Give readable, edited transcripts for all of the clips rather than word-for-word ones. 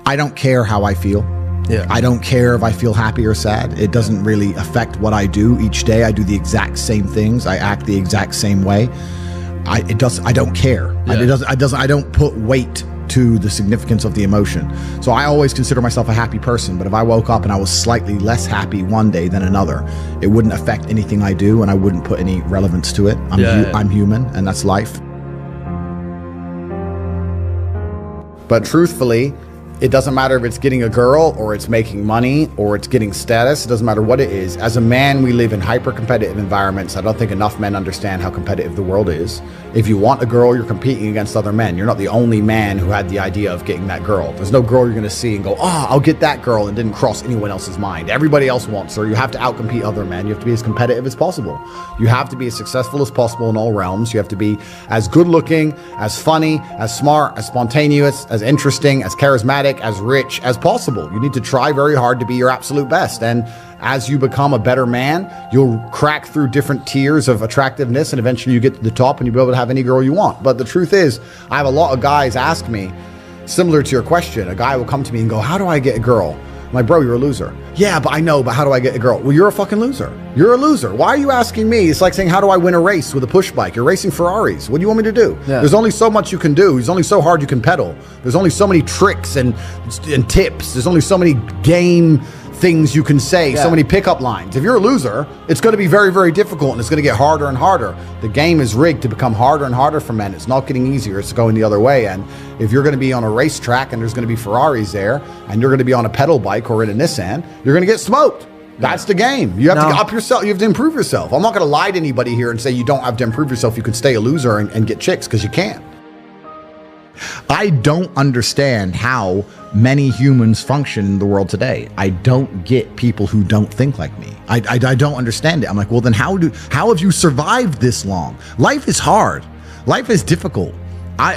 I don't care how I feel. Yeah. I don't care if I feel happy or sad. It doesn't really affect what I do each day. I do the exact same things. I act the exact same way. I don't care. Yeah. I don't put weight to the significance of the emotion. So I always consider myself a happy person, but if I woke up and I was slightly less happy one day than another, it wouldn't affect anything I do, and I wouldn't put any relevance to it. I'm human, and that's life. But truthfully, it doesn't matter if it's getting a girl or it's making money or it's getting status. It doesn't matter what it is. As a man, we live in hyper-competitive environments. I don't think enough men understand how competitive the world is. If you want a girl, you're competing against other men. You're not the only man who had the idea of getting that girl. There's no girl you're going to see and go, I'll get that girl, and didn't cross anyone else's mind. Everybody else wants her. You have to outcompete other men. You have to be as competitive as possible. You have to be as successful as possible in all realms. You have to be as good-looking, as funny, as smart, as spontaneous, as interesting, as charismatic, as rich as possible. You need to try very hard to be your absolute best. And as you become a better man, you'll crack through different tiers of attractiveness, and eventually you get to the top and you'll be able to have any girl you want. But the truth is, I have a lot of guys ask me, similar to your question, a guy will come to me and go, how do I get a girl? I'm like, bro, you're a loser. Yeah, but I know, but how do I get a girl? Well, you're a fucking loser. You're a loser. Why are you asking me? It's like saying, how do I win a race with a push bike? You're racing Ferraris. What do you want me to do? Yeah. There's only so much you can do. There's only so hard you can pedal. There's only so many tricks and tips. There's only so many game things you can say, so many pickup lines. If you're a loser, it's going to be very, very difficult, and it's going to get harder and harder. The game is rigged to become harder and harder for men. It's not getting easier. It's going the other way. And if you're going to be on a racetrack and there's going to be Ferraris there, and you're going to be on a pedal bike or in a Nissan, you're going to get smoked. That's the game. You have to up yourself. You have to improve yourself. I'm not going to lie to anybody here and say you don't have to improve yourself. You can stay a loser and get chicks, because you can't. I don't understand how many humans function in the world today. I don't get people who don't think like me. I don't understand it. I'm like, well, then how have you survived this long? Life is hard. Life is difficult.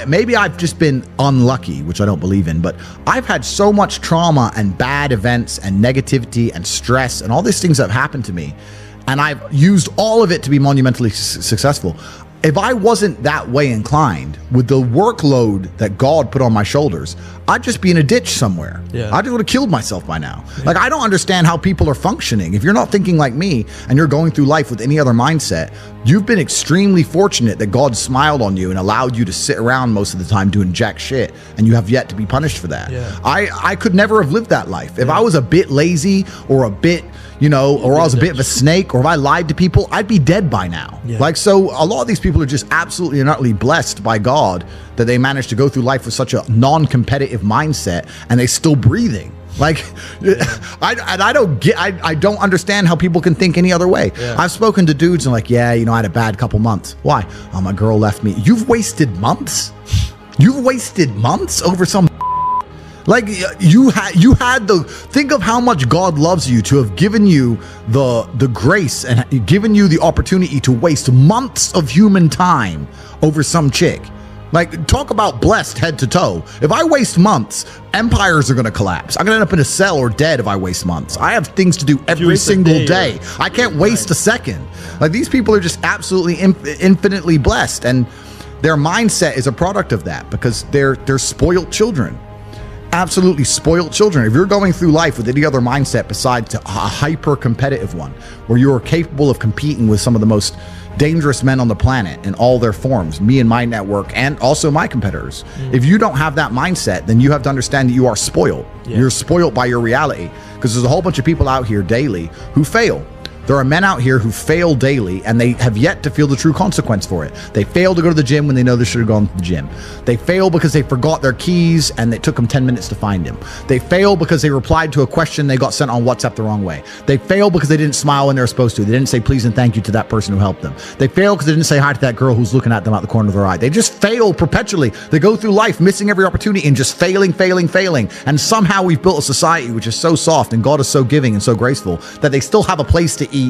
Maybe I've just been unlucky, which I don't believe in, but I've had so much trauma and bad events and negativity and stress and all these things that have happened to me, and I've used all of it to be monumentally successful. If I wasn't that way inclined, with the workload that God put on my shoulders, I'd just be in a ditch somewhere. Yeah. I just would have killed myself by now. Yeah. Like, I don't understand how people are functioning. If you're not thinking like me and you're going through life with any other mindset, you've been extremely fortunate that God smiled on you and allowed you to sit around most of the time doing jack shit, and you have yet to be punished for that. Yeah. I could never have lived that life. If I was a bit lazy or a bit, or I was a bit of a snake, or if I lied to people, I'd be dead by now. Yeah. Like, so a lot of these people are just absolutely and utterly blessed by God that they managed to go through life with such a non-competitive mindset, and they're still breathing. Like, I don't understand how people can think any other way. Yeah. I've spoken to dudes and like, I had a bad couple months. Why? Oh, my girl left me. You've wasted months? You've wasted months over some. Like, you had think of how much God loves you to have given you the grace and given you the opportunity to waste months of human time over some chick. Like, talk about blessed head to toe. If I waste months, empires are going to collapse. I'm going to end up in a cell or dead if I waste months. I have things to do every single day. I can't waste a second. Like, these people are just absolutely infinitely blessed, and their mindset is a product of that, because they're spoiled children. Absolutely spoiled children. If you're going through life with any other mindset besides a hyper competitive one, where you are capable of competing with some of the most dangerous men on the planet in all their forms, me and my network, and also my competitors. If you don't have that mindset, then you have to understand that you are spoiled. You're spoiled by your reality, because there's a whole bunch of people out here daily who fail. There are men out here who fail daily, and they have yet to feel the true consequence for it. They fail to go to the gym when they know they should have gone to the gym. They fail because they forgot their keys and it took them 10 minutes to find them. They fail because they replied to a question they got sent on WhatsApp the wrong way. They fail because they didn't smile when they were supposed to. They didn't say please and thank you to that person who helped them. They fail because they didn't say hi to that girl who's looking at them out the corner of their eye. They just fail perpetually. They go through life missing every opportunity and just failing. And somehow we've built a society which is so soft, and God is so giving and so graceful, that they still have a place to eat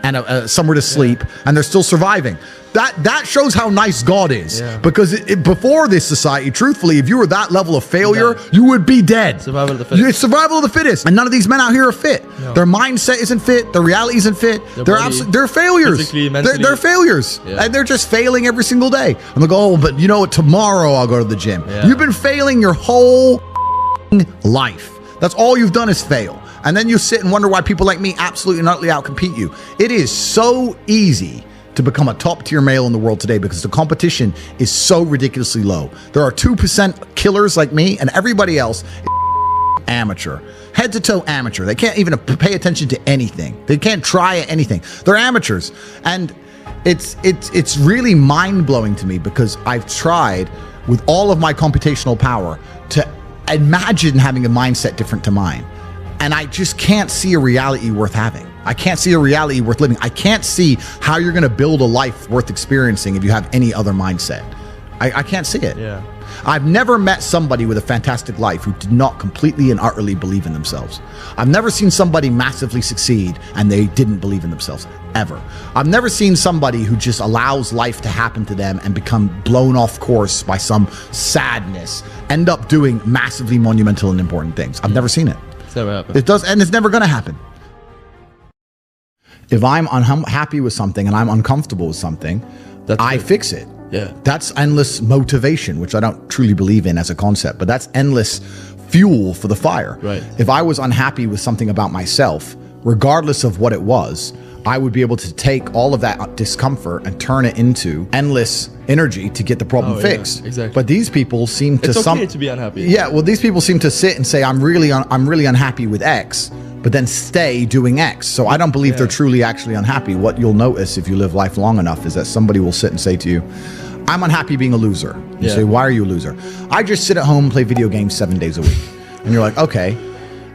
and somewhere to sleep, and they're still surviving. That shows how nice God is. Because before this society, truthfully, if you were that level of failure, you would be dead. Survival of the fittest. It's survival of the fittest. And none of these men out here are fit. No. Their mindset isn't fit. Their reality isn't fit. They're failures. They're failures. And they're just failing every single day. I'm like, oh, but you know what? Tomorrow I'll go to the gym. You've been failing your whole life. That's all you've done is fail. And then you sit and wonder why people like me absolutely and utterly outcompete you. It is so easy to become a top tier male in the world today because the competition is so ridiculously low. There are 2% killers like me, and everybody else is amateur. Head to toe amateur. They can't even pay attention to anything. They can't try anything. They're amateurs. And it's really mind-blowing to me because I've tried with all of my computational power to imagine having a mindset different to mine. And I just can't see a reality worth having. I can't see a reality worth living. I can't see how you're going to build a life worth experiencing if you have any other mindset. I can't see it. Yeah. I've never met somebody with a fantastic life who did not completely and utterly believe in themselves. I've never seen somebody massively succeed and they didn't believe in themselves, ever. I've never seen somebody who just allows life to happen to them and become blown off course by some sadness, end up doing massively monumental and important things. I've never seen it. It's never happened. It does, and it's never going to happen. If I'm unhappy with something and I'm uncomfortable with something, I fix it. Yeah. That's endless motivation, which I don't truly believe in as a concept, but that's endless fuel for the fire. Right. If I was unhappy with something about myself, regardless of what it was, I would be able to take all of that discomfort and turn it into endless energy to get the problem fixed. Yeah, exactly. But these people seem to it's okay to be unhappy. Yeah, well, these people seem to sit and say, I'm really unhappy with X, but then stay doing X. So I don't believe they're truly actually unhappy. What you'll notice if you live life long enough is that somebody will sit and say to you, I'm unhappy being a loser. You say, why are you a loser? I just sit at home and play video games 7 days a week. And you're like, okay.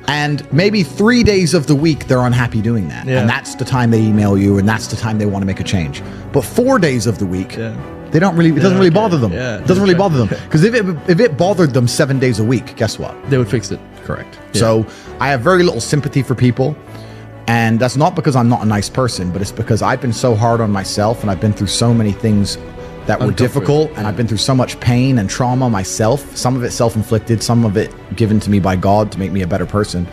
And maybe 3 days of the week they're unhappy doing that. Yeah. And that's the time they email you and that's the time they want to make a change. But 4 days of the week, they don't really, it doesn't really bother them. Yeah, it doesn't really bother them. Because if it bothered them 7 days a week, guess what? They would fix it. Correct. Yeah. So I have very little sympathy for people. And that's not because I'm not a nice person, but it's because I've been so hard on myself and I've been through so many things that were difficult, and I've been through so much pain and trauma myself, some of it self-inflicted, some of it given to me by God to make me a better person.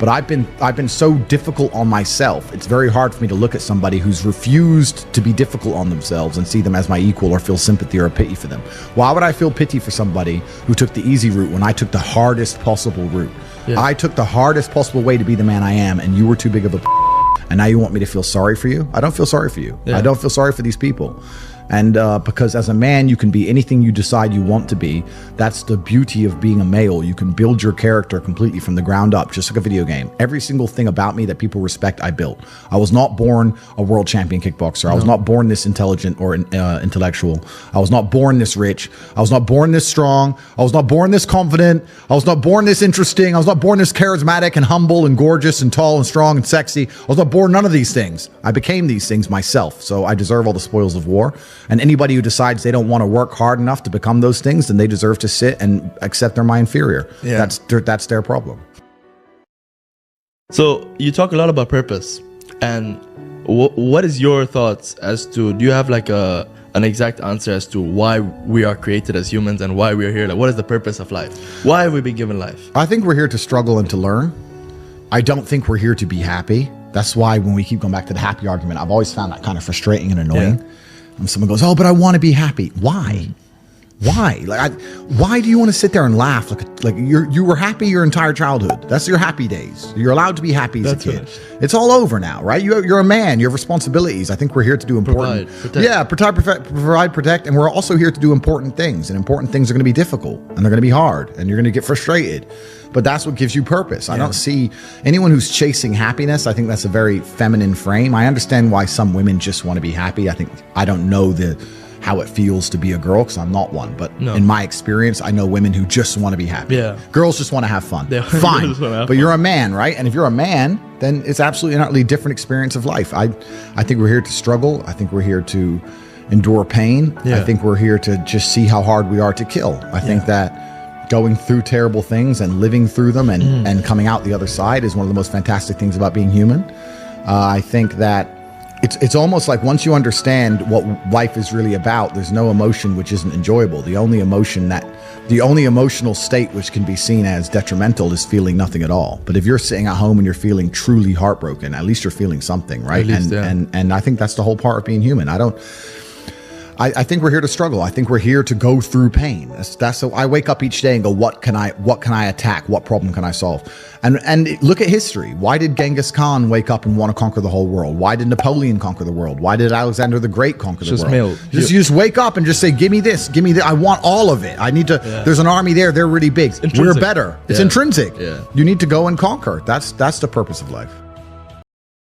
But I've been so difficult on myself. It's very hard for me to look at somebody who's refused to be difficult on themselves and see them as my equal or feel sympathy or pity for them. Why would I feel pity for somebody who took the easy route when I took the hardest possible route? Yeah. I took the hardest possible way to be the man I am, and you were too big of a and now you want me to feel sorry for you? I don't feel sorry for you. Yeah. I don't feel sorry for these people. And because as a man, you can be anything you decide you want to be. That's the beauty of being a male. You can build your character completely from the ground up, just like a video game. Every single thing about me that people respect, I built. I was not born a world champion kickboxer. No. I was not born this intelligent or intellectual. I was not born this rich. I was not born this strong. I was not born this confident. I was not born this interesting. I was not born this charismatic and humble and gorgeous and tall and strong and sexy. I was not born none of these things. I became these things myself. So I deserve all the spoils of war. And anybody who decides they don't want to work hard enough to become those things, then they deserve to sit and accept they're my inferior. Yeah. That's their problem. So you talk a lot about purpose. And what is your thoughts as to, do you have like an exact answer as to why we are created as humans and why we are here? Like, what is the purpose of life? Why have we been given life? I think we're here to struggle and to learn. I don't think we're here to be happy. That's why when we keep going back to the happy argument, I've always found that kind of frustrating and annoying. Yeah. And someone goes, oh, but I want to be happy. Why? Why? Why do you want to sit there and laugh? Like you were happy your entire childhood. That's your happy days. You're allowed to be happy as a kid. Finished. It's all over now, right? You're a man. You have responsibilities. I think we're here to do important. Provide, protect, and we're also here to do important things. And important things are going to be difficult, and they're going to be hard, and you're going to get frustrated. But that's what gives you purpose. I don't see anyone who's chasing happiness. I think that's a very feminine frame. I understand why some women just want to be happy. I don't know how it feels to be a girl because I'm not one. But in my experience, I know women who just want to be happy. Yeah. Girls just want to have fun. Fine. But you're a man, right? And if you're a man, then it's absolutely not really a different experience of life. I think we're here to struggle. I think we're here to endure pain. Yeah. I think we're here to just see how hard we are to kill. I think that going through terrible things and living through them and coming out the other side is one of the most fantastic things about being human. I think that it's almost like once you understand what life is really about, there's no emotion which isn't enjoyable. The only emotional state which can be seen as detrimental is feeling nothing at all. But if you're sitting at home and you're feeling truly heartbroken, at least you're feeling something, right? And I think that's the whole part of being human. I think we're here to struggle. I think we're here to go through pain. That's so I wake up each day and go, what can I attack? What problem can I solve? And look at history. Why did Genghis Khan wake up and want to conquer the whole world? Why did Napoleon conquer the world? Why did Alexander the Great conquer the world? You just wake up and just say, give me this, give me that. I want all of it. I need to. Yeah. There's an army there. They're really big. We're better. It's intrinsic. Yeah. You need to go and conquer. That's the purpose of life.